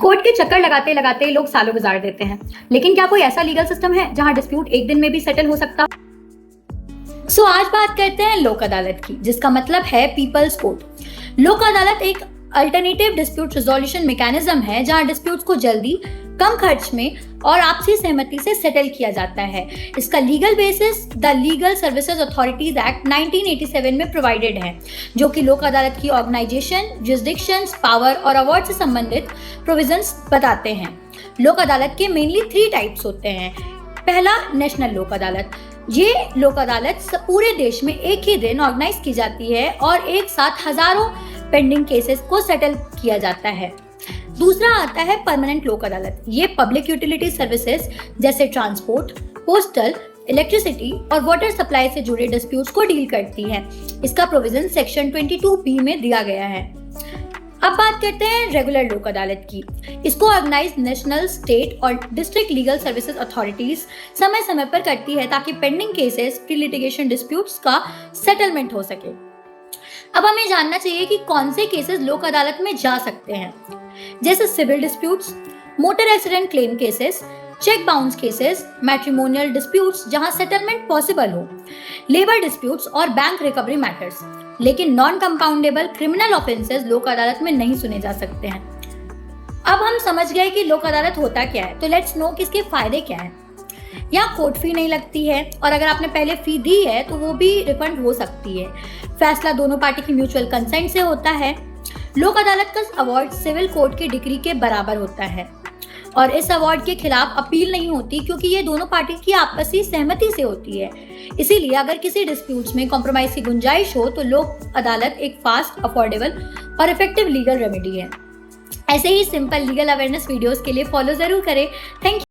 Court के चक्कर लगाते लगाते लोग सालों गुजार देते हैं, लेकिन क्या कोई ऐसा लीगल सिस्टम है जहां डिस्प्यूट एक दिन में भी सेटल हो सकता? आज बात करते हैं लोक अदालत की, जिसका मतलब है पीपल्स कोर्ट। लोक अदालत एक अल्टरनेटिव डिस्प्यूट रिजोल्यूशन मैकेनिज्म है जहां डिस्प्यूट्स को जल्दी, कम खर्च में और आपसी सहमति से सेटल किया जाता है। इसका legal basis the legal services authorities act 1987 में प्रोवाइडेड है, जो कि लोक अदालत की ऑर्गेनाइजेशन, जुरिसडिक्शंस, पावर और अवार्ड से संबंधित प्रोविजंस बताते हैं। लोक अदालत के मेनली 3 टाइप्स होते हैं। पहला, नेशनल लोक अदालत। ये लोक अदालत पूरे देश में एक ही दिन ऑर्गेनाइज की जाती है और एक साथ हजारों पेंडिंग केसेस को सेटल किया जाता है। दूसरा आता है परमानेंट लोक अदालत। ये पब्लिक यूटिलिटी सर्विसेज जैसे ट्रांसपोर्ट, पोस्टल, इलेक्ट्रिसिटी और वाटर सप्लाई से जुड़े डिस्प्यूट्स को डील करती है। इसका प्रोविजन सेक्शन 22B में दिया गया है। अब बात करते हैं रेगुलर लोक अदालत की। इसको ऑर्गेनाइज नेशनल, स्टेट और डिस्ट्रिक्ट लीगल सर्विसेज अथॉरिटीज समय समय पर करती है ताकि pending cases, pre litigation disputes का सेटलमेंट हो सके। अब हमें जानना चाहिए कि कौन से केसेस लोक अदालत में जा सकते हैं, जैसे civil disputes, motor accident claim cases, cheque bounce cases, matrimonial disputes जहां सेटलमेंट पॉसिबल हो, लेबर डिस्प्यूट्स और बैंक रिकवरी मैटर्स। लेकिन non compoundable criminal offences Lok Adalat में नहीं सुने जा सकते हैं। अब हम समझ गए कि लोक अदालत होता क्या है, तो लेट्स नो कि इसके फायदे क्या हैं। यहाँ कोर्ट फी नहीं लगती है और अगर आपने पहले फी दी है तो वो भी रिफंड हो सकती है। फैसला दोनों पार्टी की म्यूचुअल कंसेंट से होता है। लोक अदालत का अवार्ड सिविल कोर्ट की डिग्री के बराबर होता है और इस अवार्ड के खिलाफ अपील नहीं होती, क्योंकि ये दोनों पार्टी की आपसी सहमति से होती है। इसीलिए अगर किसी डिस्प्यूट्स में कॉम्प्रोमाइज की गुंजाइश हो तो लोक अदालत एक फास्ट, अफोर्डेबल और इफेक्टिव लीगल रेमेडी है। ऐसे ही सिंपल लीगल अवेयरनेस वीडियोस के लिए फॉलो जरूर करें। Thank you.